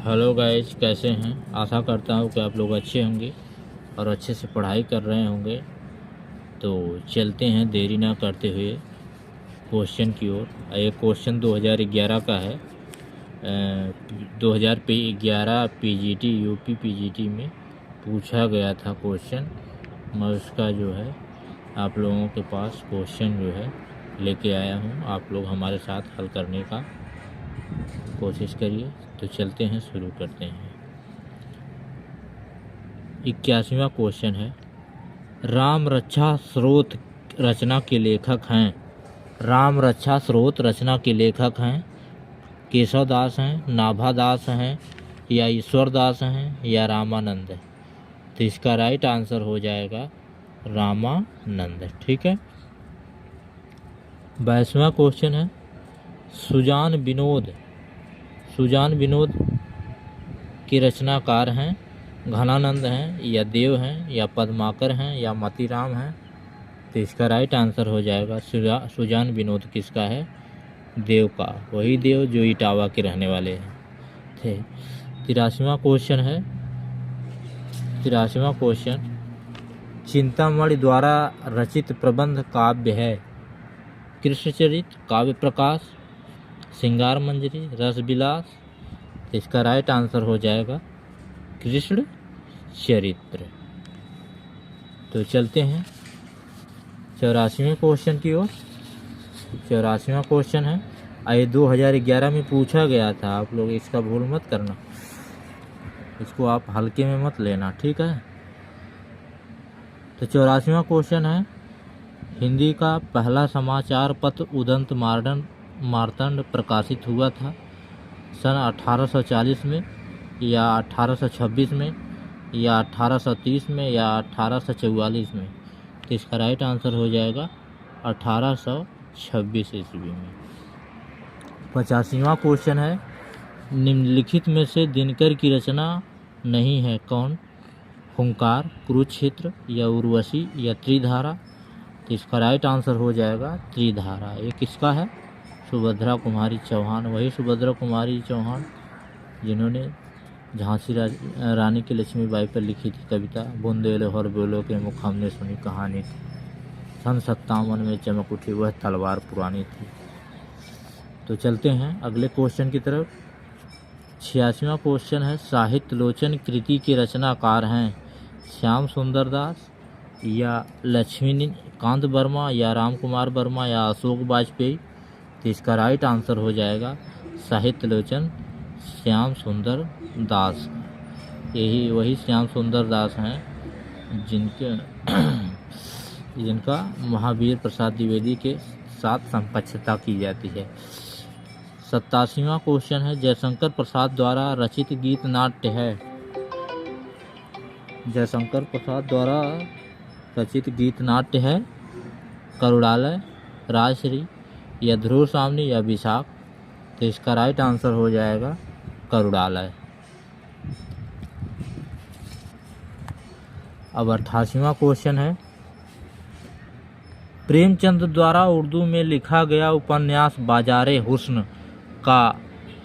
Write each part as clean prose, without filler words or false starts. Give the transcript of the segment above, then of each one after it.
Hello guys, कैसे हैं। आशा करता हूँ कि आप लोग अच्छे होंगे और अच्छे से पढ़ाई कर रहे होंगे। तो चलते हैं देरी ना करते हुए क्वेश्चन की ओर। ये क्वेश्चन 2011 का है। 2011 पीजीटी यूपी पीजीटी में पूछा गया था क्वेश्चन। मैं उसका जो है आप लोगों के पास क्वेश्चन जो है लेके आया हूँ। आप लोग हमारे साथ हल करने का कोशिश करिए। तो चलते हैं, शुरू करते हैं। 81वां क्वेश्चन है, राम रक्षा स्रोत रचना के लेखक हैं। राम रक्षा स्रोत रचना के लेखक हैं केशव दास हैं, नाभा दास हैं, या ईश्वर दास हैं, या रामानंद है। तो इसका राइट आंसर हो जाएगा रामानंद। ठीक है। 22वां क्वेश्चन है, सुजान विनोद के रचनाकार हैं। घनानंद हैं, या देव हैं, या पद्माकर हैं, या मतीराम हैं। तो इसका राइट आंसर हो जाएगा सुजान विनोद किसका है? देव का। वही देव जो इटावा के रहने वाले हैं थे। 83वां क्वेश्चन, चिंतामणि द्वारा रचित प्रबंध काव्य है। कृष्णचरित, काव्य प्रकाश, श्रृंगार मंजरी, रसविलास। तो इसका राइट आंसर हो जाएगा कृष्ण चरित्र। तो चलते हैं 84वें क्वेश्चन की ओर। 84वां क्वेश्चन है, ये 2011 में पूछा गया था। आप लोग इसका भूल मत करना, इसको आप हल्के में मत लेना, ठीक है। तो 84वां क्वेश्चन है, हिंदी का पहला समाचार पत्र उदंत मार्तंड प्रकाशित हुआ था सन 1840 में, या 1826 में, या 1830 में, या 1844 में। तो इसका राइट आंसर हो जाएगा 1826 ईस्वी में। 85वां क्वेश्चन है, निम्नलिखित में से दिनकर की रचना नहीं है कौन? हुंकार, कुरुक्षेत्र, या उर्वशी, या त्रिधारा। तो इसका राइट आंसर हो जाएगा त्रिधारा। ये किसका है? सुभद्रा कुमारी चौहान। वही सुभद्रा कुमारी चौहान जिन्होंने झांसी रानी की लक्ष्मीबाई पर लिखी थी कविता, बुंदेलो हर बोलो के मुख हमने सुनी कहानी थी, सन 57 में चमक उठी वह तलवार पुरानी थी। तो चलते हैं अगले क्वेश्चन की तरफ। 86वां क्वेश्चन है, साहित्य लोचन कृति के रचनाकार हैं श्याम सुंदर दास, या लक्ष्मीकांत वर्मा, या राम कुमार वर्मा, या अशोक वाजपेयी। तो इसका राइट आंसर हो जाएगा साहित्य लोचन श्याम सुंदर दास। वही श्याम सुंदर दास हैं जिनका महावीर प्रसाद द्विवेदी के साथ समकक्षता की जाती है। 87वां क्वेश्चन है, जयशंकर प्रसाद द्वारा रचित गीत नाट्य है। जयशंकर प्रसाद द्वारा रचित गीत नाट्य है करुणालय, राजश्री, या ध्रुव सामनी, या विशाख। तो इसका राइट आंसर हो जाएगा करुणालय। अब 88वां क्वेश्चन है, प्रेमचंद द्वारा उर्दू में लिखा गया उपन्यास बाजारे हुस्न का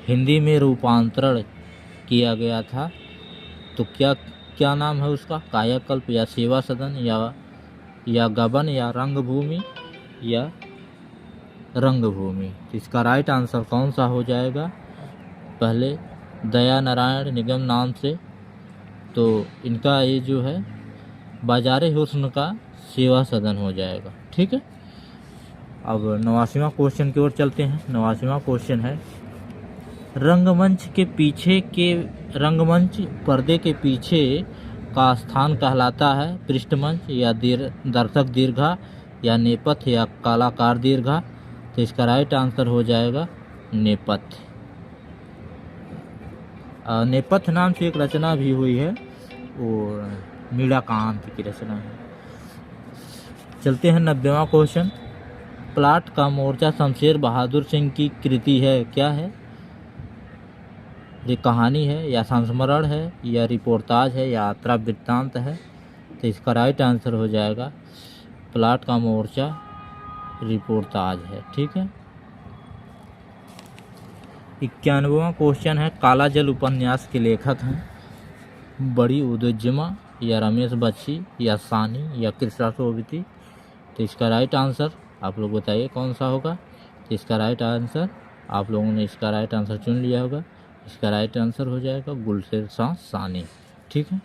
हिंदी में रूपांतरण किया गया था। तो क्या नाम है उसका? कायाकल्प, या सेवा सदन, या गबन, या रंगभूमि, या रंगभूमि। इसका राइट आंसर कौन सा हो जाएगा? पहले दया नारायण निगम नाम से, तो इनका ये जो है बाजारे हुस्न का सेवा सदन हो जाएगा। ठीक है। अब 89वां क्वेश्चन की ओर चलते हैं। 89वां क्वेश्चन है, रंगमंच पर्दे के पीछे का स्थान कहलाता है पृष्ठमंच, या दर्शक दीर्घा, या नेपथ्य, या कलाकार दीर्घा। तो इसका राइट आंसर हो जाएगा नेपथ्य। नेपथ्य नाम से एक रचना भी हुई है, और मीराकांत की रचना है। चलते हैं 90वां क्वेश्चन, प्लाट का मोर्चा शमशेर बहादुर सिंह की कृति है। क्या है? ये कहानी है, या संस्मरण है, या रिपोर्टाज है, या यात्रा वृत्तांत है। तो इसका राइट आंसर हो जाएगा प्लाट का मोर्चा रिपोर्टाज है। ठीक है। 91वां क्वेश्चन है, काला जल उपन्यास के लेखक हैं बड़ी उदयजिमा या रमेश बख्शी या सानी या कृष्णा सोबती। तो इसका राइट आंसर आप लोग बताइए कौन सा होगा। तो इसका राइट आंसर आप लोगों ने इसका राइट आंसर चुन लिया होगा। इसका राइट आंसर हो जाएगा गुलशेर शाह सानी। ठीक है।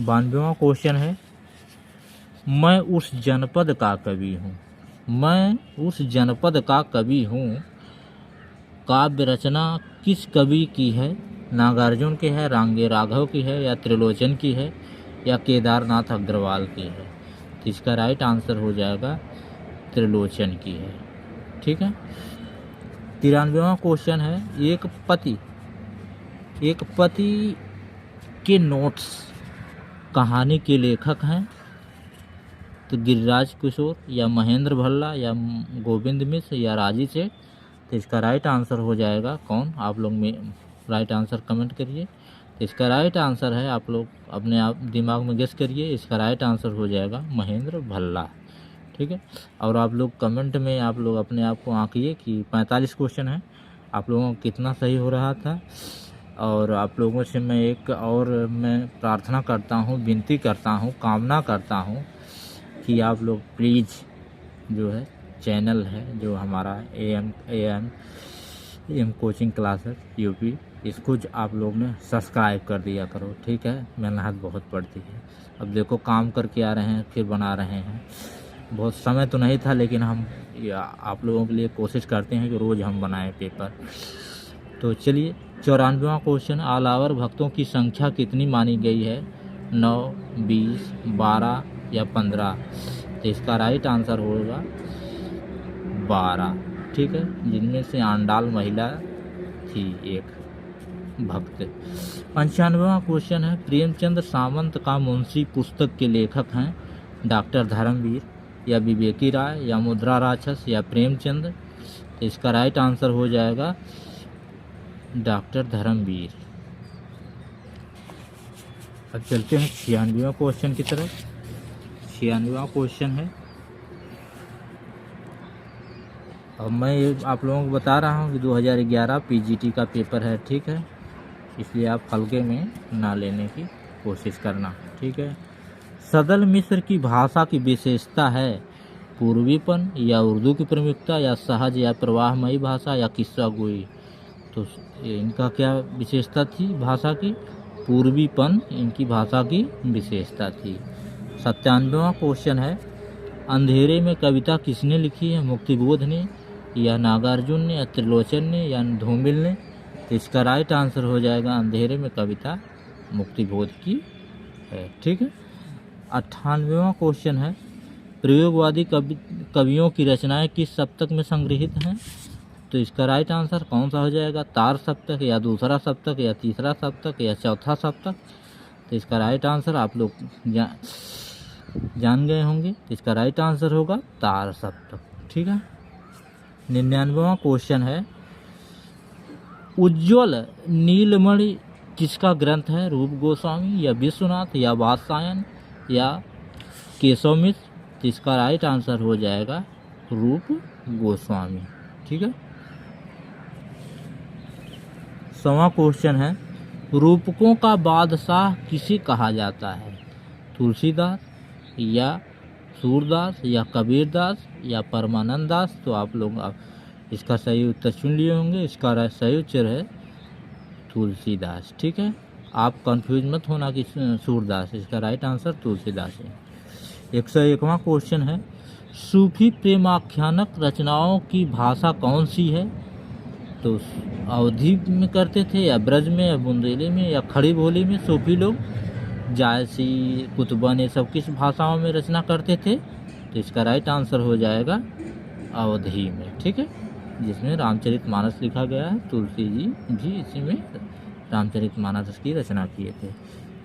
92वां क्वेश्चन है, मैं उस जनपद का कवि हूँ। मैं उस जनपद का कवि हूँ काव्य रचना किस कवि की है? नागार्जुन की है, रांगे राघव की है या त्रिलोचन की है या केदारनाथ अग्रवाल की है? तो इसका राइट आंसर हो जाएगा त्रिलोचन की है। ठीक है। 93वां क्वेश्चन है, एक पति के नोट्स कहानी के लेखक हैं तो गिरिराज किशोर या महेंद्र भल्ला या गोविंद मिश्र या राजी सेठ। तो इसका राइट आंसर हो जाएगा कौन? आप लोग में राइट आंसर कमेंट करिए। तो इसका राइट आंसर है, आप लोग अपने आप दिमाग में गेस करिए, इसका राइट आंसर हो जाएगा महेंद्र भल्ला। ठीक है। और आप लोग कमेंट में आप लोग अपने आप को आंकिए कि 45 क्वेश्चन है आप लोगों को कितना सही हो रहा था। और आप लोगों से मैं एक और मैं प्रार्थना करता हूँ, विनती करता हूँ, कामना करता हूँ कि आप लोग प्लीज़ जो है चैनल है जो हमारा एम कोचिंग क्लासेस यूपी, इसको आप लोग ने सब्सक्राइब कर दिया करो। ठीक है। मेहनत बहुत पड़ती है। अब देखो काम करके आ रहे हैं फिर बना रहे हैं। बहुत समय तो नहीं था लेकिन हम आप लोगों के लिए कोशिश करते हैं कि रोज़ हम बनाएं पेपर। तो चलिए 94वां क्वेश्चन, आलावर भक्तों की संख्या कितनी मानी गई है? 9, 20, 12 या 15? तो इसका राइट आंसर होगा 12। ठीक है। जिनमें से आंडाल महिला थी एक भक्त। 95वां क्वेश्चन है, प्रेमचंद सावंत का मुंशी पुस्तक के लेखक हैं डॉक्टर धर्मवीर या विवेकी राय या मुद्रा राक्षस या प्रेमचंद? तो इसका राइट आंसर हो जाएगा डॉक्टर धर्मवीर। अब चलते हैं 96वां क्वेश्चन की तरफ। 96वां क्वेश्चन है, अब मैं आप लोगों को बता रहा हूँ कि 2011 पीजीटी का पेपर है। ठीक है। इसलिए आप हल्के में ना लेने की कोशिश करना। ठीक है। सदल मिस्र की भाषा की विशेषता है पूर्वीपन या उर्दू की प्रमुखता या सहज या प्रवाहमयी भाषा या किस्सा गोई? तो इनका क्या विशेषता थी भाषा की? पूर्वीपन इनकी भाषा की विशेषता थी। 97वां क्वेश्चन है, अंधेरे में कविता किसने लिखी है? मुक्तिबोध ने या नागार्जुन ने या त्रिलोचन ने या धूमिल ने? तो इसका राइट आंसर हो जाएगा अंधेरे में कविता मुक्तिबोध की है। ठीक है। 98वां क्वेश्चन है, प्रयोगवादी कवियों की रचनाएं किस सप्तक में संग्रहित हैं? तो इसका राइट आंसर कौन सा हो जाएगा? तार सप्तक या दूसरा सप्तक या तीसरा सप्तक या चौथा सप्तक? तो इसका राइट आंसर आप लोग जान गए होंगे। इसका राइट आंसर होगा तार सप्तक। ठीक है। 99वां क्वेश्चन है, उज्ज्वल नीलमणि किसका ग्रंथ है? रूप गोस्वामी या विश्वनाथ या वात्सायन या केशव मिश्र? तो इसका राइट आंसर हो जाएगा रूप गोस्वामी। ठीक है। 100वां क्वेश्चन है, रूपकों का बादशाह किसे कहा जाता है? तुलसीदास या सूरदास या कबीरदास या परमानंद दास? तो आप लोग इसका सही उत्तर चुन लिए होंगे। इसका सही उत्तर है तुलसीदास। ठीक है। आप कंफ्यूज मत होना कि सूरदास, इसका राइट आंसर तुलसीदास है। 101वां क्वेश्चन है, सूफी प्रेमाख्यानक रचनाओं की भाषा कौन सी है? तो अवधी में करते थे या ब्रज में या बुंदेली में या खड़ी बोली में? सूफी लोग जायसी, कुतुबन, ये सब किस भाषाओं में रचना करते थे? तो इसका राइट आंसर हो जाएगा अवधी में। ठीक है। जिसमें रामचरितमानस लिखा गया है, तुलसी जी भी इसी में रामचरितमानस की रचना किए थे।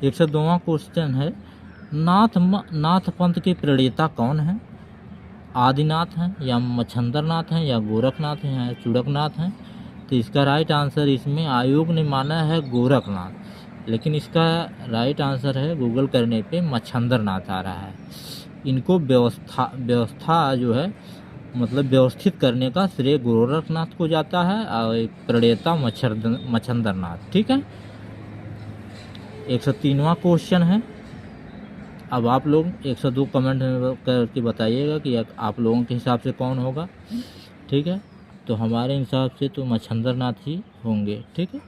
102वां क्वेश्चन है, नाथ पंथ के प्रणेता कौन हैं? आदिनाथ हैं या मच्छंदरनाथ हैं या गोरखनाथ हैं या चूड़कनाथ हैं? तो इसका राइट आंसर इसमें आयोग ने माना है गोरखनाथ, लेकिन इसका राइट आंसर है गूगल करने पे मच्छंदरनाथ आ रहा है। इनको व्यवस्था जो है मतलब व्यवस्थित करने का श्रेय गोरखनाथ को जाता है और प्रणेता मच्छिंद्रनाथ। ठीक है। 103वां क्वेश्चन है। अब आप लोग 102 कमेंट करके बताइएगा कि आप लोगों के हिसाब से कौन होगा। ठीक है, तो हमारे हिसाब से तो मच्छिंद्रनाथ ही होंगे। ठीक है,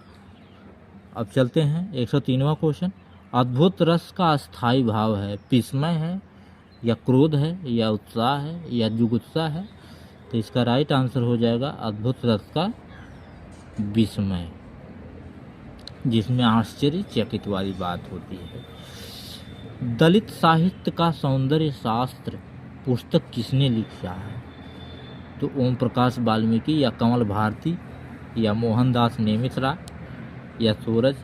अब चलते हैं 103वां क्वेश्चन। अद्भुत रस का अस्थाई भाव है, विस्मय है या क्रोध है या उत्साह है या जुगुप्सा है? तो इसका राइट आंसर हो जाएगा अद्भुत रस का विस्मय, जिसमें आश्चर्यचकित वाली बात होती है। दलित साहित्य का सौंदर्य शास्त्र पुस्तक किसने लिखा है? तो ओम प्रकाश वाल्मीकि या कमल भारती या मोहनदास नेमित्रा या सूरज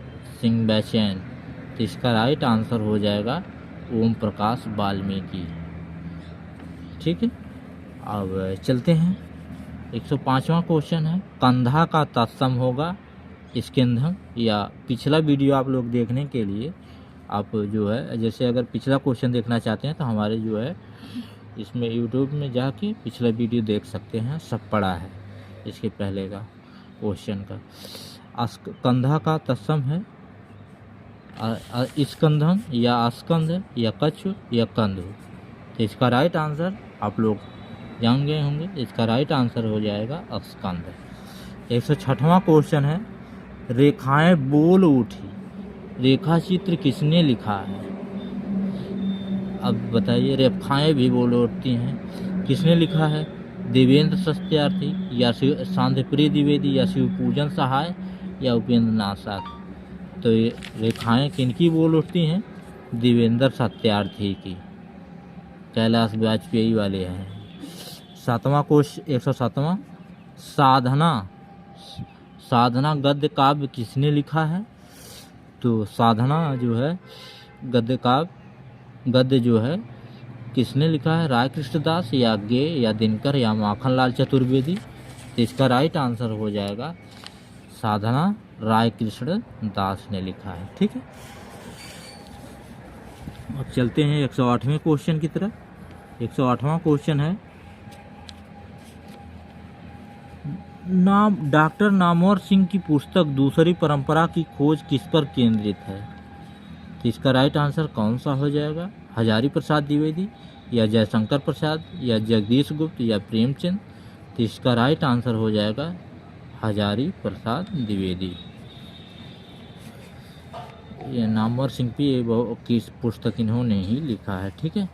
सिंह बैचैन? तो इसका राइट आंसर हो जाएगा ओम प्रकाश वाल्मीकि। ठीक है, अब चलते हैं 105वां क्वेश्चन है। कंधा का तत्सम होगा स्कंधम, या पिछला वीडियो आप लोग देखने के लिए आप जो है, जैसे अगर पिछला क्वेश्चन देखना चाहते हैं तो हमारे जो है इसमें यूट्यूब में जाके पिछला वीडियो देख सकते हैं, सब पड़ा है इसके पहले का क्वेश्चन का। कंधा का तत्सम है स्कंधम या स्कंध या कच्छ या कंध? तो इसका राइट आंसर आप लोग जान गए होंगे, इसका राइट आंसर हो जाएगा स्कंध। 106वां क्वेश्चन है। रेखाएं बोल उठी, रेखा चित्र किसने लिखा है? अब बताइए, रेखाएं भी बोल उठती हैं, किसने लिखा है? देवेंद्र सत्यार्थी या शांतिप्रिय द्विवेदी या शिवपूजन सहाय या उपेंद्र नाथ साथ? तो ये रेखाएं किनकी बोल उठती हैं? देवेंद्र सत्यार्थी की, कैलाश वाजपेयी वाले हैं। 7वां क्वेश्चन 107वां। साधना गद्य काव्य किसने लिखा है? तो साधना जो है गद्य जो है किसने लिखा है? राय कृष्णदास या गे या दिनकर या माखनलाल चतुर्वेदी? तो इसका राइट आंसर हो जाएगा साधना राय कृष्ण दास ने लिखा है। ठीक है, अब चलते हैं 108वें क्वेश्चन की तरफ। 108वां क्वेश्चन है। डॉक्टर नामवर सिंह की पुस्तक दूसरी परंपरा की खोज किस पर केंद्रित है? तो इसका राइट आंसर कौन सा हो जाएगा? हजारी प्रसाद द्विवेदी या जयशंकर प्रसाद या जगदीश गुप्त या प्रेमचंद? तो इसका राइट आंसर हो जाएगा हजारी प्रसाद द्विवेदी। ये नामवर सिंह की पुस्तक इन्होंने ही लिखा है। ठीक है,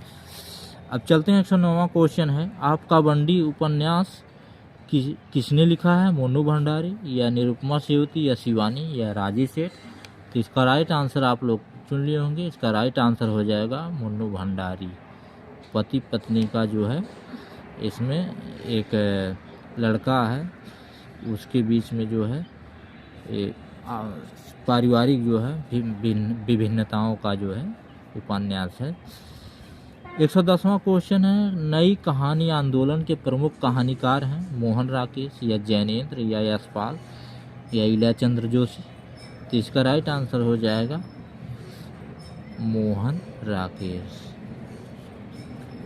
अब चलते हैं 109वां क्वेश्चन है। आपका बंडी उपन्यास किसने लिखा है? मोनू भंडारी या निरुपमा सेवती या शिवानी या राजी सेठ? तो इसका राइट आंसर आप लोग चुन लिए होंगे, इसका राइट आंसर हो जाएगा मोनू भंडारी। पति पत्नी का जो है इसमें एक लड़का है, उसके बीच में जो है पारिवारिक जो है विभिन्नताओं का जो है उपन्यास है। 110वां क्वेश्चन है। नई कहानी आंदोलन के प्रमुख कहानीकार हैं मोहन राकेश या जैनेन्द्र या यशपाल या इलाचंद्र जोशी? तो इसका राइट आंसर हो जाएगा मोहन राकेश।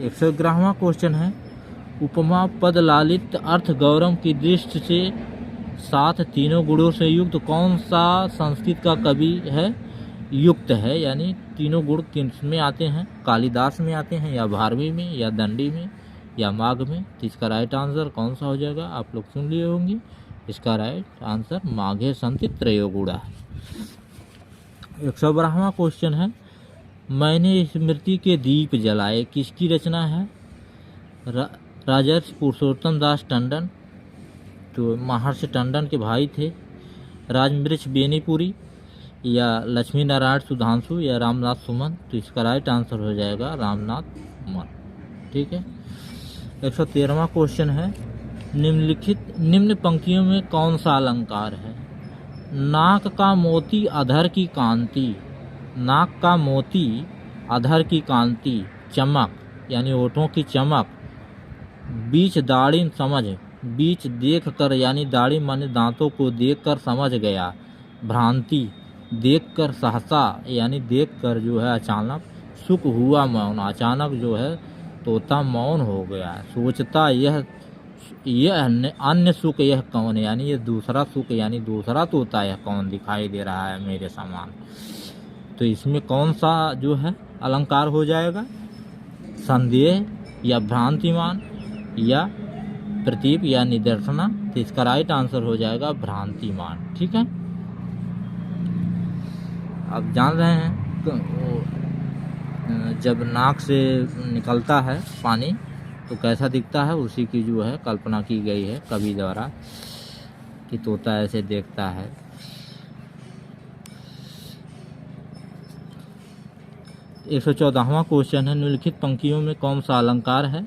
111वां क्वेश्चन है। उपमा पद लालित्य अर्थ गौरव की दृष्टि से साथ तीनों गुणों से युक्त कौन सा संस्कृत का कवि है? युक्त है यानी तीनों गुण किस में आते हैं? कालिदास में आते हैं या भारवी में या दंडी में या माघ में? तो इसका राइट आंसर कौन सा हो जाएगा? आप लोग सुन लिए होंगे, इसका राइट आंसर माघे संति त्रयोगुणा। 112वां क्वेश्चन है। मैंने स्मृति के दीप जलाए किसकी रचना है? राजर्षि पुरुषोत्तम दास टंडन, तो महर्षि टंडन के भाई थे। राजमृक्ष बेनीपुरी या लक्ष्मी नारायण सुधांशु या रामनाथ सुमन? तो इसका राइट आंसर हो जाएगा रामनाथ सुमन। ठीक है, 113वां क्वेश्चन है। निम्न पंक्तियों में कौन सा अलंकार है? नाक का मोती अधर की कांति, नाक का मोती अधर की कांति, चमक यानी होठों की चमक, बीच दाढ़ी समझ, बीच देख कर यानी दाढ़ी माने दांतों को देख कर समझ गया, भ्रांति देख कर सहसा यानी देख कर जो है अचानक, सुख हुआ मौन, अचानक जो है तोता मौन हो गया, सोचता यह ये अन्य सुख यह कौन, यानी ये दूसरा सुख यानी दूसरा तोता यह कौन दिखाई दे रहा है मेरे समान। तो इसमें कौन सा जो है अलंकार हो जाएगा, संदेह या भ्रांतिमान या प्रतीप या निदर्शना। तो इसका राइट आंसर हो जाएगा भ्रांतिमान। ठीक है, आप जान रहे हैं जब नाक से निकलता है पानी तो कैसा दिखता है, उसी की जो है कल्पना की गई है कवि द्वारा कि तोता ऐसे देखता है। एक 114वां क्वेश्चन है, निम्नलिखित पंक्तियों में कौन सा अलंकार है।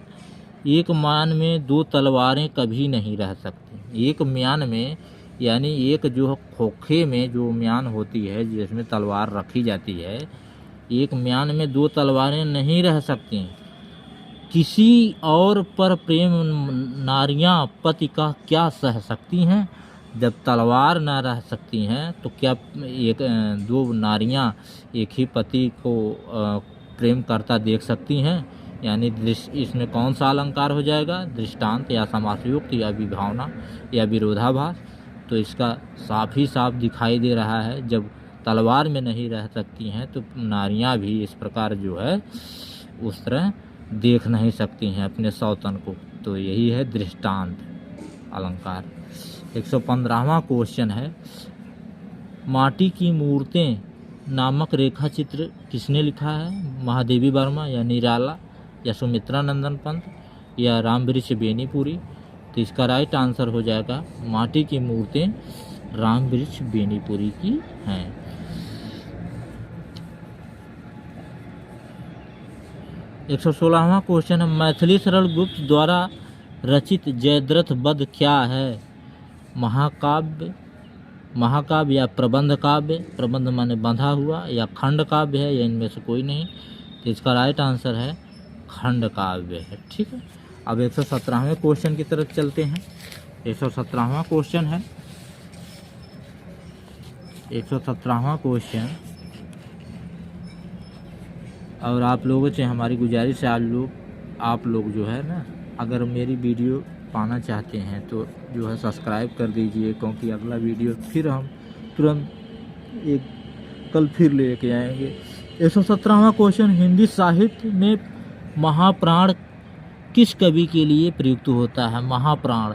एक म्यान में दो तलवारें कभी नहीं रह सकती। एक म्यान में यानी एक जो खोखे में जो म्यान होती है जिसमें तलवार रखी जाती है, एक म्यान में दो तलवारें नहीं रह सकती। किसी और पर प्रेम नारियां पति का क्या सह सकती हैं। जब तलवार ना रह सकती हैं तो क्या एक दो नारियां एक ही पति को प्रेम करता देख सकती हैं। यानी इसमें कौन सा अलंकार हो जाएगा, दृष्टांत या समासयुक्त या विभावना या विरोधाभास। तो इसका साफ ही साफ दिखाई दे रहा है, जब तलवार में नहीं रह सकती हैं तो नारियां भी इस प्रकार जो है उस तरह देख नहीं सकती हैं अपने सौतन को। तो यही है दृष्टांत अलंकार। 115वां क्वेश्चन है, माटी की मूर्तें नामक रेखा चित्र किसने लिखा है। महादेवी वर्मा या निराला या सुमित्रा नंदन पंत या रामवृक्ष बेनीपुरी। तो इसका राइट आंसर हो जाएगा माटी की मूर्तें रामवृक्ष बेनीपुरी की हैं। 116वां क्वेश्चन है, मैथिली सरल गुप्त द्वारा रचित जयद्रथ वध क्या है। महाकाव्य या प्रबंध काव्य। प्रबंध माने बंधा हुआ, या खंड काव्य है, या इनमें से कोई नहीं। तो इसका राइट आंसर है खंड काव्य है। ठीक है, अब 117वें क्वेश्चन की तरफ चलते हैं। 117वां क्वेश्चन है, 117वां क्वेश्चन, और आप लोगों से हमारी गुजारिश है, आप लोग जो है ना, अगर मेरी वीडियो पाना चाहते हैं तो जो है सब्सक्राइब कर दीजिए, क्योंकि अगला वीडियो फिर हम तुरंत कल फिर लेके आएंगे। 117वां क्वेश्चन, हिंदी साहित्य में महाप्राण किस कवि के लिए प्रयुक्त होता है। महाप्राण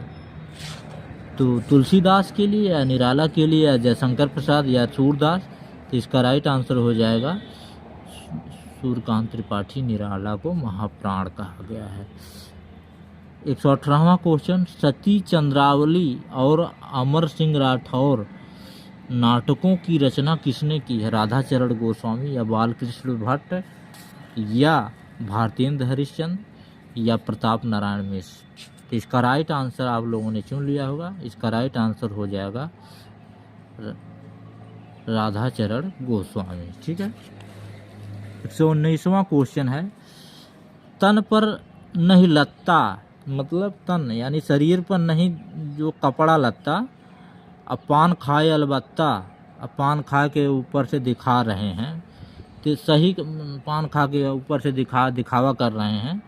तो तुलसीदास के लिए या निराला के लिए या जयशंकर प्रसाद या सूरदास। तो इसका राइट आंसर हो जाएगा सूर्यकांत त्रिपाठी, निराला को महाप्राण कहा गया है। 118वां क्वेश्चन, सती चंद्रावली और अमर सिंह राठौर नाटकों की रचना किसने की है। राधाचरण गोस्वामी या बालकृष्ण भट्ट या भारतेंद्र हरिश्चंद्र या प्रताप नारायण मिश्र। तो इसका राइट आंसर आप लोगों ने चुन लिया होगा। इसका राइट आंसर हो जाएगा राधाचरण गोस्वामी। ठीक है, 119वां क्वेश्चन है, तन पर नहीं लत्ता, मतलब तन यानी शरीर पर नहीं जो कपड़ा लत्ता, अपान खाए अलबत्ता, अपान खा के ऊपर से दिखा रहे हैं। तो सही, पान खा के ऊपर से दिखावा कर रहे हैं,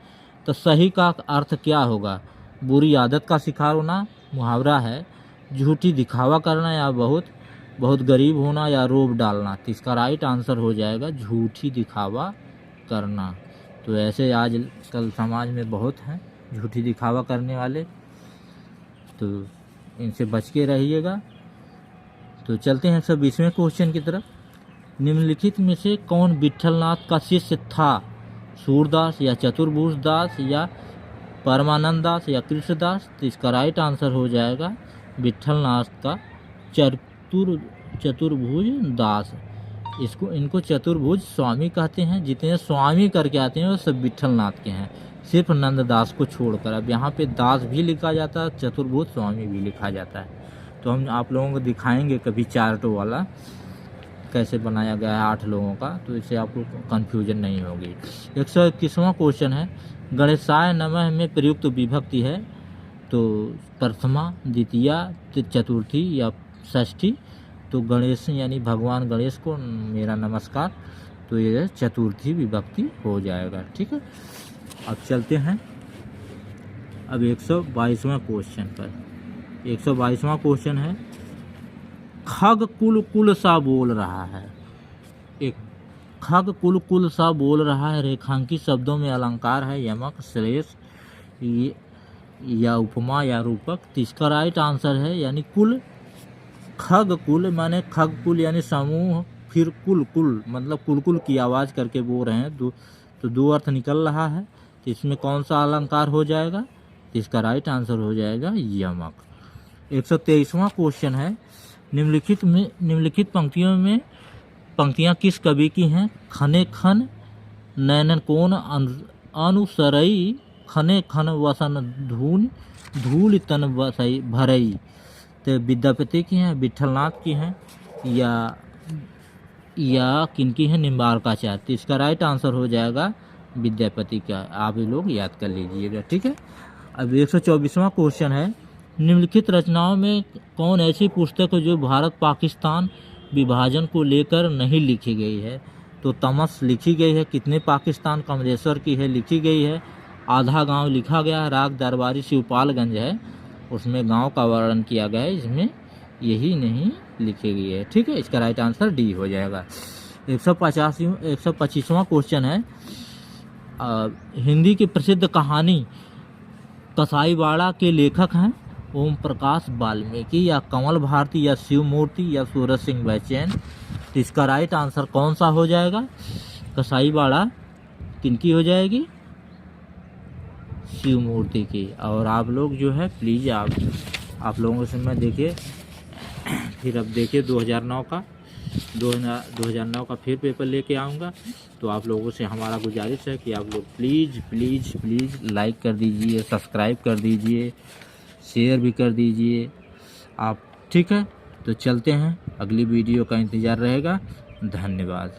तो सही का अर्थ क्या होगा। बुरी आदत का शिकार होना, मुहावरा है, झूठी दिखावा करना, या बहुत गरीब होना, या रोब डालना। तो इसका राइट आंसर हो जाएगा झूठी दिखावा करना। तो ऐसे आज कल समाज में बहुत हैं झूठी दिखावा करने वाले, तो इनसे बच के रहिएगा। तो चलते हैं 120वें क्वेश्चन की तरफ। निम्नलिखित में से कौन विट्ठलनाथ का शिष्य था। सूरदास या चतुर्भुज दास या परमानंद दास या कृष्णदास। तो इसका राइट आंसर हो जाएगा विट्ठलनाथ का चतुर्भुज दास। इनको चतुर्भुज स्वामी कहते हैं। जितने स्वामी करके आते हैं वो सब विट्ठलनाथ के हैं, सिर्फ नंददास को छोड़कर। अब यहाँ पे दास भी लिखा जाता है, चतुर्भुज स्वामी भी लिखा जाता है। तो हम आप लोगों को दिखाएंगे कभी चार्ट वाला कैसे बनाया गया है 8 लोगों का, तो इससे आपको कन्फ्यूजन नहीं होगी। 121वां क्वेश्चन है, गणेशाय नमः में प्रयुक्त विभक्ति है। तो प्रथमा, द्वितीया, चतुर्थी या षष्ठी। तो गणेश यानी भगवान गणेश को मेरा नमस्कार। तो ये चतुर्थी विभक्ति हो जाएगा। ठीक है, अब चलते हैं अब 122वां क्वेश्चन पर, 122वां क्वेश्चन है, खग कुल कुल सा बोल रहा है। एक खग कुल कुल सा बोल रहा है, रेखांकित शब्दों में अलंकार है, यमक, श्लेष या उपमा या रूपक। तो इसका राइट आंसर है यानी कुल। खग कुल माने खग कुल यानी समूह, फिर कुल कुल मतलब कुल कुल की आवाज़ करके बोल रहे हैं, तो दो अर्थ निकल रहा है। तो इसमें कौन सा अलंकार हो जाएगा? तो इसका राइट आंसर हो जाएगा यमक। 123वां क्वेश्चन है, निम्नलिखित पंक्तियाँ किस कवि की हैं? खने खन नैनन कोन अनुसरई, खने खन वसन धूल धूल तन बसई भरई। तो विद्यापति की हैं, विठलनाथ की हैं, या किनकी है? निम्बार्काचार्य। तो इसका राइट आंसर हो जाएगा विद्यापति का। आप ये लोग याद कर लीजिएगा, ठीक है। अब 124वां क्वेश्चन है, निम्नलिखित रचनाओं में कौन ऐसी पुस्तक है जो भारत पाकिस्तान विभाजन को लेकर नहीं लिखी गई है? तो तमस लिखी गई है, कितने पाकिस्तान कमलेश्वर की है लिखी गई है, आधा गांव लिखा गया है, राग दरबारी शिवपालगंज है उसमें गांव का वर्णन किया गया है, इसमें यही नहीं लिखी गई है, ठीक है। इसका राइट आंसर डी हो जाएगा। 125वां क्वेश्चन है, हिंदी की प्रसिद्ध कहानी कसाईवाड़ा के लेखक हैं ओम प्रकाश वाल्मीकि, या कमल भारती, या शिव मूर्ति, या सूरज सिंह बैचैन। तो इसका राइट आंसर कौन सा हो जाएगा? कसाईवाड़ा किनकी हो जाएगी? शिव मूर्ति की। और आप लोग जो है प्लीज़ आप लोगों से मैं देखिए, फिर अब देखिए 2009 का फिर पेपर लेके आऊँगा। तो आप लोगों से हमारा गुजारिश है कि आप लोग प्लीज़ प्लीज़ प्लीज़ लाइक कर दीजिए, सब्सक्राइब कर दीजिए, शेयर भी कर दीजिए आप, ठीक है। तो चलते हैं, अगली वीडियो का इंतज़ार रहेगा। धन्यवाद।